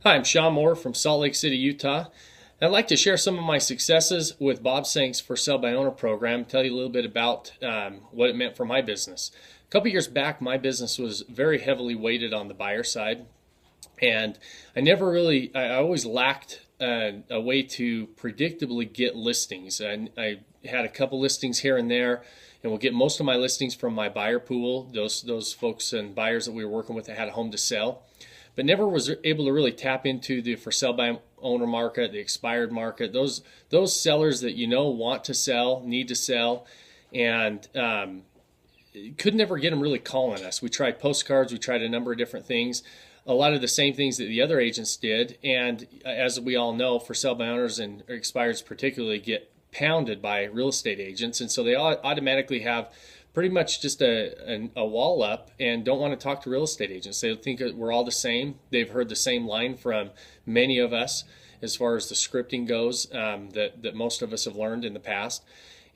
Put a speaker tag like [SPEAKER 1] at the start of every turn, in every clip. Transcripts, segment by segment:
[SPEAKER 1] Hi, I'm Shawn from Salt Lake City, Utah. I'd like to share some of my successes with Bob Cenk's For Sale by Owner program, tell you a little bit about what it meant for my business. A couple years back, my business was very heavily weighted on the buyer side, and I always lacked a way to predictably get listings. I had a couple listings here and there, and we'll get most of my listings from my buyer pool, those folks and buyers that we were working with that had a home to sell, but never was able to really tap into the for sale by owner market, the expired market, those sellers that want to sell, need to sell, and could never get them really calling us. We tried postcards, we tried a number of different things, a lot of the same things that the other agents did, and as we all know, for sale by owners and expireds particularly get pounded by real estate agents, and so they automatically have pretty much just a wall up and don't want to talk to real estate agents. They think that we're all the same. They've heard the same line from many of us as far as the scripting goes, that most of us have learned in the past.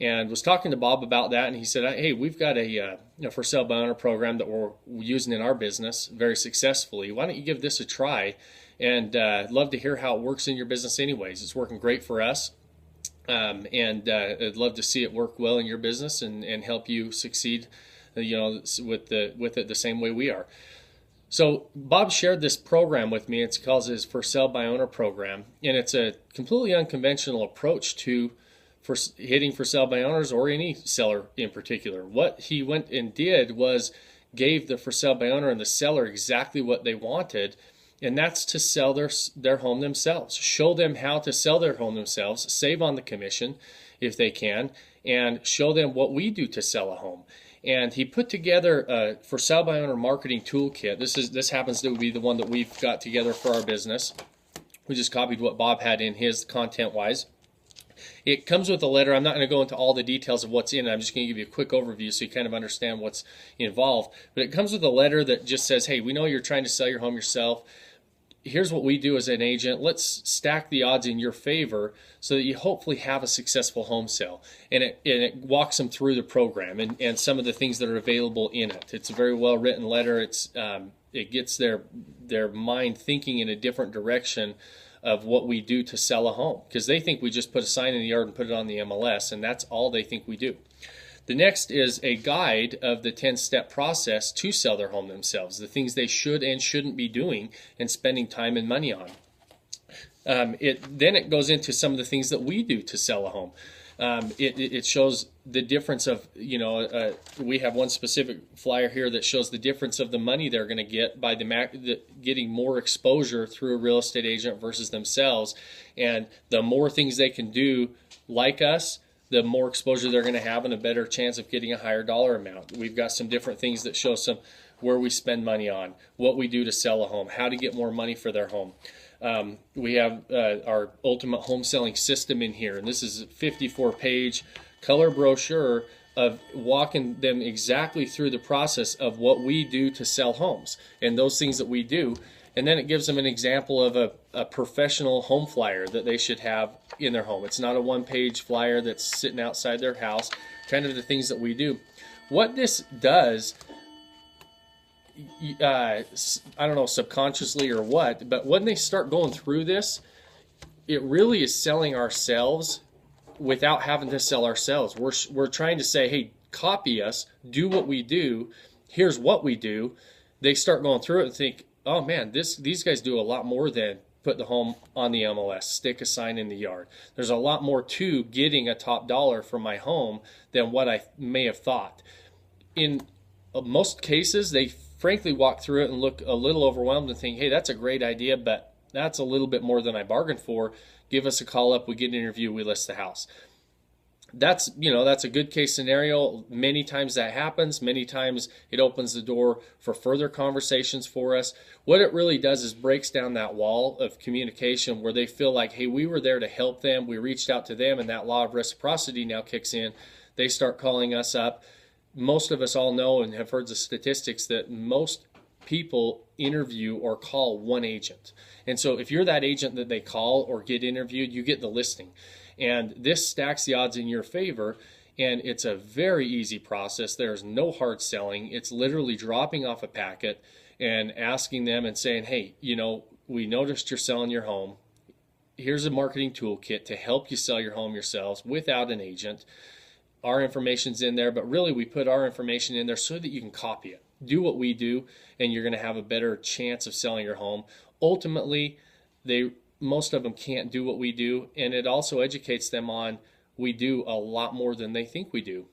[SPEAKER 1] And was talking to Bob about that, and he said, hey, we've got a for sale by owner program that we're using in our business very successfully. Why don't you give this a try? And I'd love to hear how it works in your business anyways. It's working great for us. I'd love to see it work well in your business and help you succeed, with it the same way we are. So Bob shared this program with me. It's called his For Sale by Owner program, and it's a completely unconventional approach to hitting for sale by owners or any seller in particular. What he went and did was gave the for sale by owner and the seller exactly what they wanted, and that's to sell their home themselves. Show them how to sell their home themselves, save on the commission if they can, and show them what we do to sell a home. And he put together a for sale by owner marketing toolkit. This happens to be the one that we've got together for our business. We just copied what Bob had in his content-wise. It comes with a letter. I'm not going to go into all the details of what's in it. I'm just going to give you a quick overview so you kind of understand what's involved. But it comes with a letter that just says, hey, we know you're trying to sell your home yourself. Here's what we do as an agent. Let's stack the odds in your favor so that you hopefully have a successful home sale. And it walks them through the program and some of the things that are available in it. It's a very well written letter. It gets their mind thinking in a different direction of what we do to sell a home, because they think we just put a sign in the yard and put it on the MLS, and that's all they think we do. The next is a guide of the 10-step process to sell their home themselves, the things they should and shouldn't be doing and spending time and money on. Then it goes into some of the things that we do to sell a home. It shows the difference of, we have one specific flyer here that shows the difference of the money they're going to get by getting more exposure through a real estate agent versus themselves. And the more things they can do like us, the more exposure they're going to have and a better chance of getting a higher dollar amount. We've got some different things that show some where we spend money on, what we do to sell a home, how to get more money for their home. We have our ultimate home selling system in here, and this is a 54-page color brochure of walking them exactly through the process of what we do to sell homes and those things that we do. And then it gives them an example of a professional home flyer that they should have in their home. It's not a one-page flyer that's sitting outside their house, kind of the things that we do. What this does, I don't know, subconsciously or what, but when they start going through this, it really is selling ourselves without having to sell ourselves. We're trying to say, hey, copy us, do what we do, here's what we do. They start going through it and think, oh man, these guys do a lot more than put the home on the MLS, stick a sign in the yard. There's a lot more to getting a top dollar for my home than what I may have thought. In most cases, they frankly walk through it and look a little overwhelmed and think, hey, that's a great idea, but that's a little bit more than I bargained for. Give us a call up, we get an interview, we list the house. That's a good case scenario. Many times that happens. Many times it opens the door for further conversations for us. What it really does is breaks down that wall of communication where they feel like, hey, we were there to help them. We reached out to them, and that law of reciprocity now kicks in. They start calling us up. Most of us all know and have heard the statistics that most people interview or call one agent. And so if you're that agent that they call or get interviewed, you get the listing. And this stacks the odds in your favor, and it's a very easy process. There's no hard selling. It's literally dropping off a packet and asking them and saying, hey, we noticed you're selling your home. Here's a marketing toolkit to help you sell your home yourselves without an agent. Our information's in there, but really we put our information in there so that you can copy it. Do what we do, and you're going to have a better chance of selling your home. Ultimately, most of them can't do what we do, and it also educates them on we do a lot more than they think we do.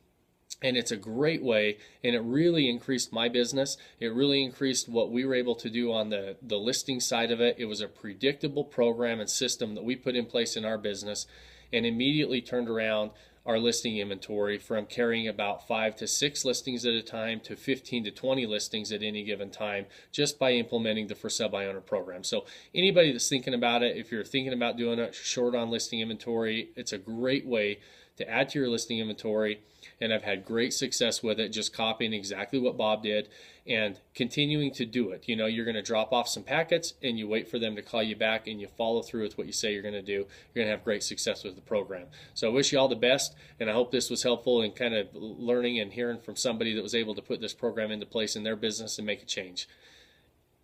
[SPEAKER 1] And it's a great way, and it really increased my business. It really increased what we were able to do on the listing side of it. It was a predictable program and system that we put in place in our business, and immediately turned around our listing inventory from carrying about 5 to 6 listings at a time to 15 to 20 listings at any given time, just by implementing the For Sale by Owner program. So anybody that's thinking about it, if you're thinking about doing it short on listing inventory, it's a great way to add to your listing inventory, and I've had great success with it, just copying exactly what Bob did and continuing to do it. You know, you're going to drop off some packets and you wait for them to call you back, and you follow through with what you say you're going to do. You're going to have great success with the program. So I wish you all the best, and I hope this was helpful in kind of learning and hearing from somebody that was able to put this program into place in their business and make a change.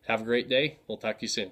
[SPEAKER 1] Have a great day. We'll talk to you soon.